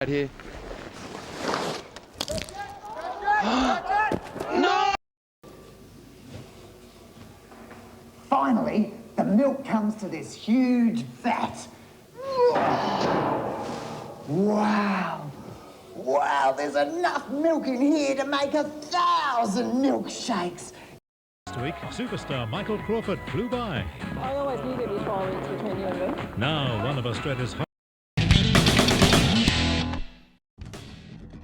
Right here. No! Finally, the milk comes to this huge vat. Wow! Wow, there's enough milk in here to make 1,000 milkshakes. Last week, superstar Michael Crawford flew by. I always knew there'd be 4 weeks between you and me. Now, one of Australia's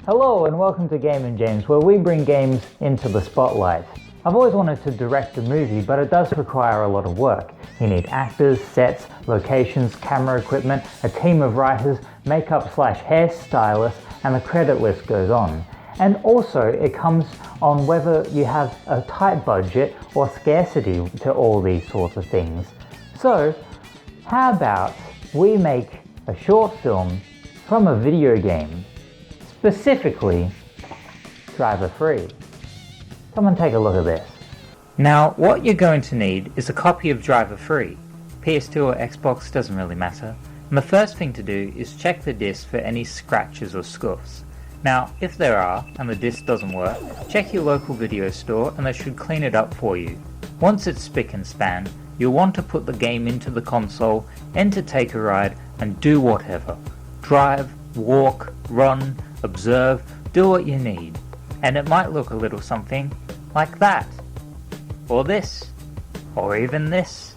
Hello and welcome to Game and James, where we bring games into the spotlight. I've always wanted to direct a movie, but it does require a lot of work. You need actors, sets, locations, camera equipment, a team of writers, makeup/hair stylists, and the credit list goes on. And also it comes on whether you have a tight budget or scarcity to all these sorts of things. So how about we make a short film from a video game? Specifically, driver free. Come and take a look at this. Now, what you're going to need is a copy of Driver Free. PS2 or Xbox doesn't really matter. And the first thing to do is check the disc for any scratches or scuffs. Now, if there are, and the disc doesn't work, check your local video store and they should clean it up for you. Once it's spick and span, you'll want to put the game into the console, enter Take a Ride, and do whatever. Drive, walk, run, observe, do what you need. And it might look a little something like that, or this, or even this.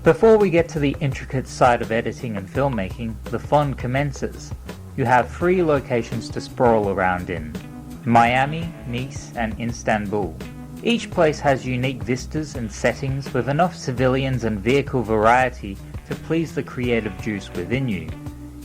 Before we get to the intricate side of editing and filmmaking, the fun commences. You have 3 locations to sprawl around in: Miami, Nice, and Istanbul. Each place has unique vistas and settings with enough civilians and vehicle variety to please the creative juice within you.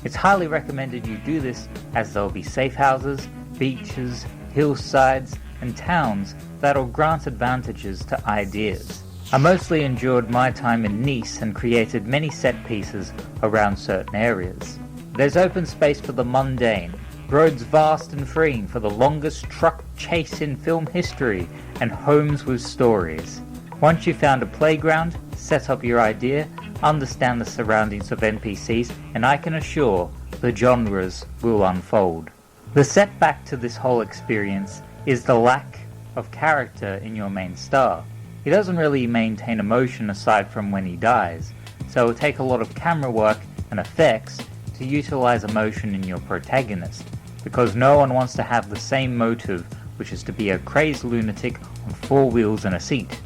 It's highly recommended you do this, as there'll be safe houses, beaches, hillsides, and towns that'll grant advantages to ideas. I mostly enjoyed my time in Nice and created many set pieces around certain areas. There's open space for the mundane, roads vast and freeing for the longest truck chase in film history, and homes with stories. Once you've found a playground, set up your idea, understand the surroundings of NPCs, and I can assure the genres will unfold. The setback to this whole experience is the lack of character in your main star. He doesn't really maintain emotion aside from when he dies, so it'll take a lot of camera work and effects to utilize emotion in your protagonist, because no one wants to have the same motive, which is to be a crazed lunatic on 4 wheels and a seat.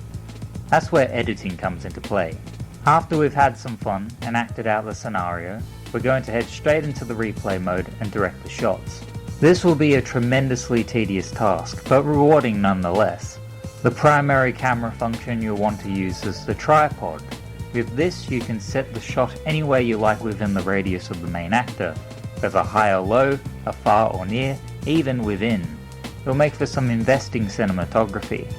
That's where editing comes into play. After we've had some fun and acted out the scenario, we're going to head straight into the replay mode and direct the shots. This will be a tremendously tedious task, but rewarding nonetheless. The primary camera function you'll want to use is the tripod. With this you can set the shot anywhere you like within the radius of the main actor, whether high or low, afar or near, even within. It'll make for some investing cinematography.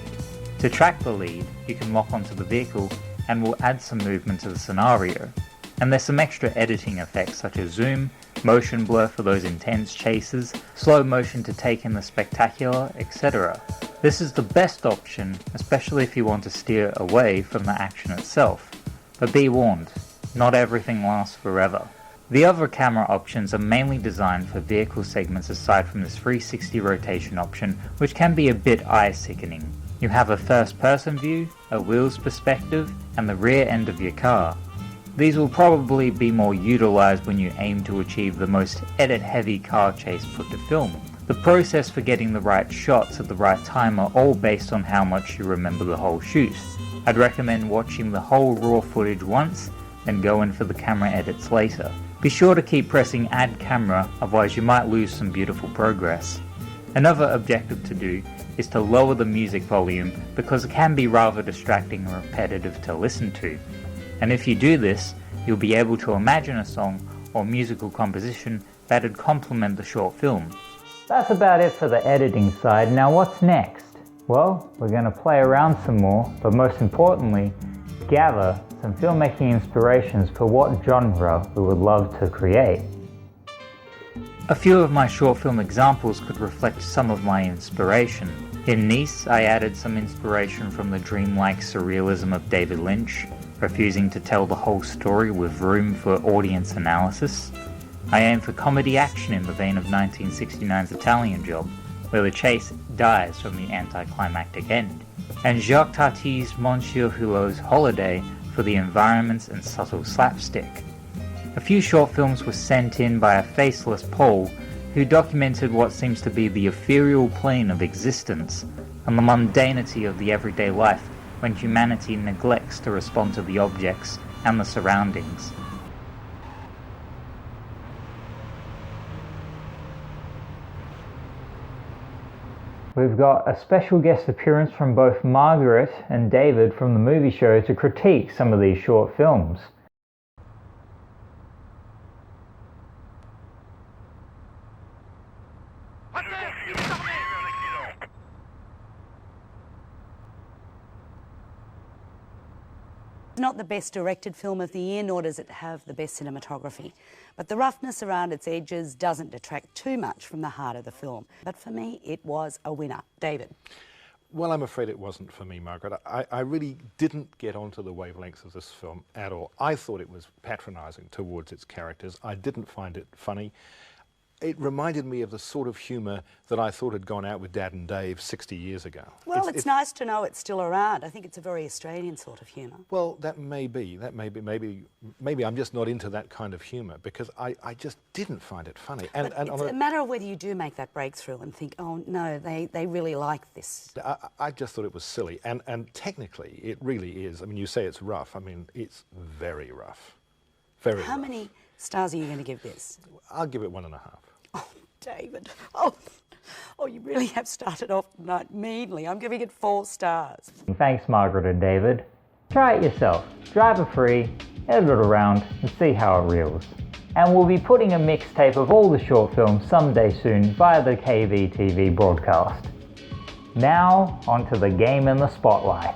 To track the lead, you can lock onto the vehicle and we'll add some movement to the scenario. And there's some extra editing effects such as zoom, motion blur for those intense chases, slow motion to take in the spectacular, etc. This is the best option, especially if you want to steer away from the action itself. But be warned, not everything lasts forever. The other camera options are mainly designed for vehicle segments aside from this 360 rotation option, which can be a bit eye-sickening. You have a first-person view, a wheels perspective, and the rear end of your car. These will probably be more utilized when you aim to achieve the most edit-heavy car chase put to film. The process for getting the right shots at the right time are all based on how much you remember the whole shoot. I'd recommend watching the whole raw footage once, then go in for the camera edits later. Be sure to keep pressing add camera, otherwise you might lose some beautiful progress. Another objective to do is to lower the music volume because it can be rather distracting and repetitive to listen to. And if you do this, you'll be able to imagine a song or musical composition that'd complement the short film. That's about it for the editing side. Now what's next? Well, we're going to play around some more, but most importantly, gather some filmmaking inspirations for what genre we would love to create. A few of my short film examples could reflect some of my inspiration. In Nice, I added some inspiration from the dreamlike surrealism of David Lynch, refusing to tell the whole story with room for audience analysis. I aimed for comedy action in the vein of 1969's Italian Job, where the chase dies from the anticlimactic end, and Jacques Tati's Monsieur Hulot's Holiday for the environments and subtle slapstick. A few short films were sent in by a faceless Pole who documented what seems to be the ethereal plane of existence and the mundanity of the everyday life when humanity neglects to respond to the objects and the surroundings. We've got a special guest appearance from both Margaret and David from the movie show to critique some of these short films. Not the best directed film of the year, nor does it have the best cinematography. But the roughness around its edges doesn't detract too much from the heart of the film. But for me, it was a winner. David? Well, I'm afraid it wasn't for me, Margaret. I really didn't get onto the wavelengths of this film at all. I thought it was patronising towards its characters. I didn't find it funny. It reminded me of the sort of humour that I thought had gone out with Dad and Dave 60 years ago. Well, it's nice to know it's still around. I think it's a very Australian sort of humour. Well, that may be. Maybe I'm just not into that kind of humour because I just didn't find it funny. And it's a matter of whether you do make that breakthrough and think, oh no, they really like this. I just thought it was silly. And technically, it really is. I mean, you say it's rough. I mean, it's very rough. Very rough. How many stars are you going to give this? I'll give it 1.5. Oh, David. Oh, you really have started off tonight meanly. I'm giving it 4 stars. Thanks, Margaret and David. Try it yourself. Drive it free, edit it around, and see how it reels. And we'll be putting a mixtape of all the short films someday soon via the KV TV broadcast. Now, onto the game in the spotlight.